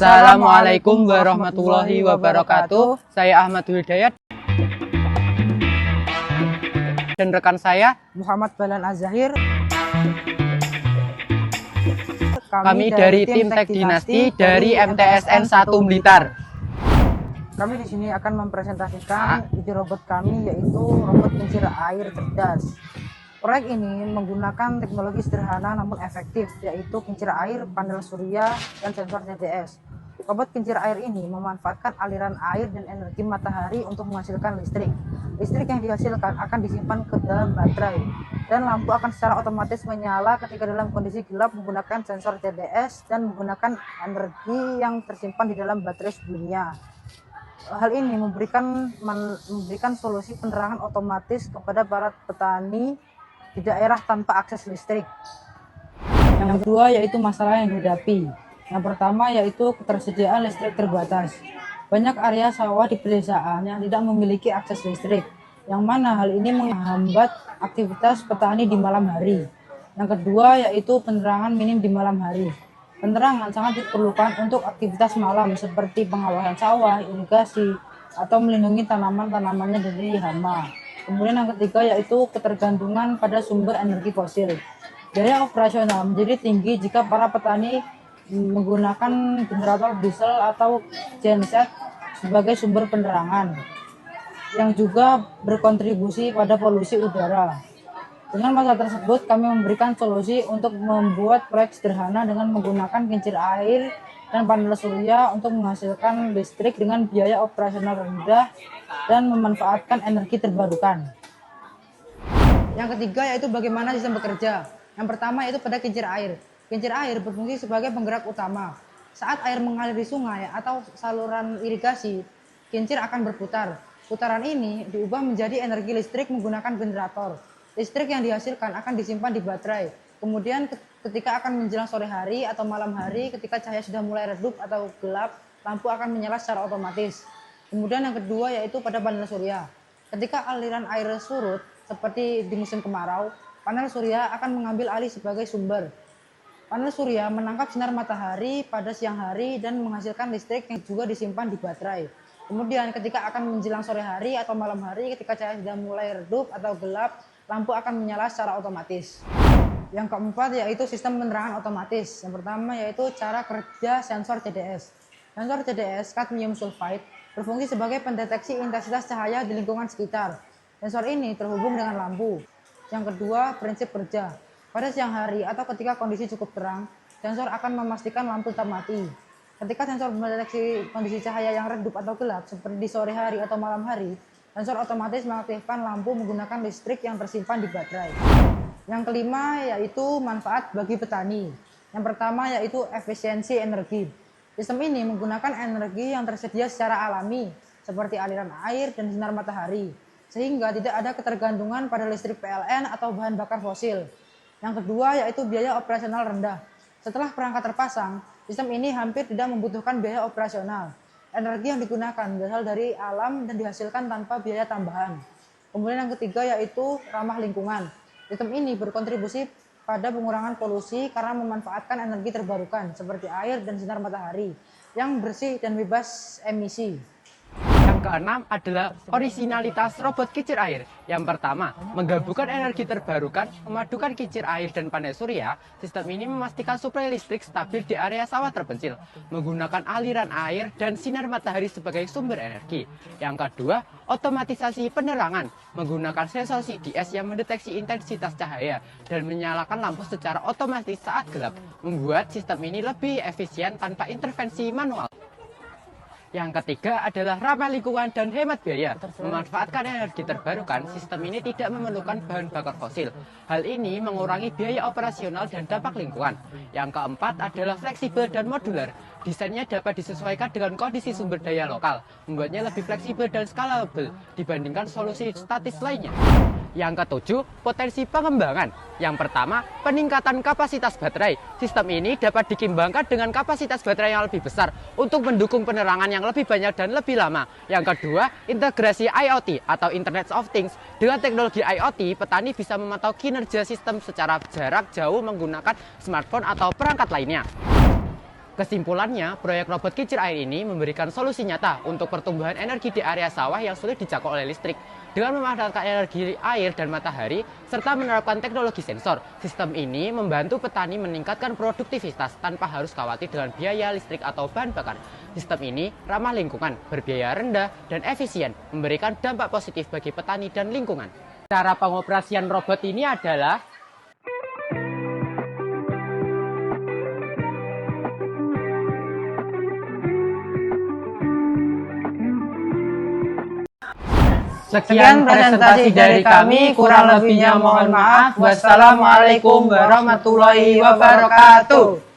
Assalamualaikum warahmatullahi wabarakatuh. Saya Ahmad Hidayat dan rekan saya Muhammad Balan Az-Zahir. Kami dari tim Tek Dinasti dari MTSN 1 Blitar. Kami di sini akan mempresentasikan ide robot kami, yaitu robot kincir air cerdas. Proyek ini menggunakan teknologi sederhana namun efektif, yaitu kincir air, panel surya, dan sensor CDS. Robot kincir air ini memanfaatkan aliran air dan energi matahari untuk menghasilkan listrik. Listrik yang dihasilkan akan disimpan ke dalam baterai, dan lampu akan secara otomatis menyala ketika dalam kondisi gelap menggunakan sensor CDS dan menggunakan energi yang tersimpan di dalam baterai sebelumnya. Hal ini memberikan solusi penerangan otomatis kepada para petani di daerah tanpa akses listrik. Yang kedua yaitu masalah yang dihadapi. Yang pertama yaitu ketersediaan listrik terbatas. Banyak area sawah di pedesaan yang tidak memiliki akses listrik, yang mana hal ini menghambat aktivitas petani di malam hari. Yang kedua yaitu penerangan minim di malam hari. Penerangan sangat diperlukan untuk aktivitas malam seperti pengawasan sawah, irigasi, atau melindungi tanaman-tanamannya dari hama. Kemudian yang ketiga yaitu ketergantungan pada sumber energi fosil. Biaya operasional menjadi tinggi jika para petani menggunakan generator diesel atau genset sebagai sumber penerangan, yang juga berkontribusi pada polusi udara. Dengan masalah tersebut, kami memberikan solusi untuk membuat proyek sederhana dengan menggunakan kincir air dan panel surya untuk menghasilkan listrik dengan biaya operasional rendah dan memanfaatkan energi terbarukan. Yang ketiga yaitu bagaimana sistem bekerja. Yang pertama yaitu pada kincir air. Kincir air berfungsi sebagai penggerak utama. Saat air mengalir di sungai atau saluran irigasi, kincir akan berputar. Putaran ini diubah menjadi energi listrik menggunakan generator. Listrik yang dihasilkan akan disimpan di baterai. Kemudian ketika akan menjelang sore hari atau malam hari, ketika cahaya sudah mulai redup atau gelap, lampu akan menyala secara otomatis. Kemudian yang kedua yaitu pada panel surya. Ketika aliran air surut, seperti di musim kemarau, panel surya akan mengambil alih sebagai sumber. Panel surya menangkap sinar matahari pada siang hari dan menghasilkan listrik yang juga disimpan di baterai. Kemudian ketika akan menjelang sore hari atau malam hari, ketika cahaya sudah mulai redup atau gelap, lampu akan menyala secara otomatis. Yang keempat yaitu sistem penerangan otomatis. Yang pertama yaitu cara kerja sensor CDS. Sensor CDS, cadmium sulfide, berfungsi sebagai pendeteksi intensitas cahaya di lingkungan sekitar. Sensor ini terhubung dengan lampu. Yang kedua, prinsip kerja. Pada siang hari atau ketika kondisi cukup terang, sensor akan memastikan lampu tetap mati. Ketika sensor mendeteksi kondisi cahaya yang redup atau gelap, seperti di sore hari atau malam hari, sensor otomatis mengaktifkan lampu menggunakan listrik yang tersimpan di baterai. Yang kelima yaitu manfaat bagi petani. Yang pertama yaitu efisiensi energi. Sistem ini menggunakan energi yang tersedia secara alami, seperti aliran air dan sinar matahari, sehingga tidak ada ketergantungan pada listrik PLN atau bahan bakar fosil. Yang kedua yaitu biaya operasional rendah. Setelah perangkat terpasang, sistem ini hampir tidak membutuhkan biaya operasional. Energi yang digunakan berasal dari alam dan dihasilkan tanpa biaya tambahan. Kemudian yang ketiga yaitu ramah lingkungan. Sistem ini berkontribusi pada pengurangan polusi karena memanfaatkan energi terbarukan seperti air dan sinar matahari yang bersih dan bebas emisi. Yang keenam adalah orisinalitas robot kincir air. Yang pertama, menggabungkan energi terbarukan, memadukan kincir air dan panel surya. Sistem ini memastikan suplai listrik stabil di area sawah terpencil, menggunakan aliran air dan sinar matahari sebagai sumber energi. Yang kedua, otomatisasi penerangan, menggunakan sensor CDS yang mendeteksi intensitas cahaya dan menyalakan lampu secara otomatis saat gelap, membuat sistem ini lebih efisien tanpa intervensi manual. Yang ketiga adalah ramah lingkungan dan hemat biaya. Memanfaatkan energi terbarukan, sistem ini tidak memerlukan bahan bakar fosil. Hal ini mengurangi biaya operasional dan dampak lingkungan. Yang keempat adalah fleksibel dan modular. Desainnya dapat disesuaikan dengan kondisi sumber daya lokal, membuatnya lebih fleksibel dan scalable dibandingkan solusi statis lainnya. Yang ketujuh, potensi pengembangan. Yang pertama, peningkatan kapasitas baterai. Sistem ini dapat dikembangkan dengan kapasitas baterai yang lebih besar untuk mendukung penerangan yang lebih banyak dan lebih lama. Yang kedua, integrasi IoT atau Internet of Things. Dengan teknologi IoT, petani bisa memantau kinerja sistem secara jarak jauh menggunakan smartphone atau perangkat lainnya. Kesimpulannya, proyek robot kicir air ini memberikan solusi nyata untuk pertumbuhan energi di area sawah yang sulit dijangkau oleh listrik. Dengan memanfaatkan energi air dan matahari, serta menerapkan teknologi sensor, sistem ini membantu petani meningkatkan produktivitas tanpa harus khawatir dengan biaya listrik atau bahan bakar. Sistem ini ramah lingkungan, berbiaya rendah, dan efisien, memberikan dampak positif bagi petani dan lingkungan. Cara pengoperasian robot ini adalah Sekian presentasi dari kami, kurang lebihnya mohon maaf. Wassalamualaikum warahmatullahi wabarakatuh.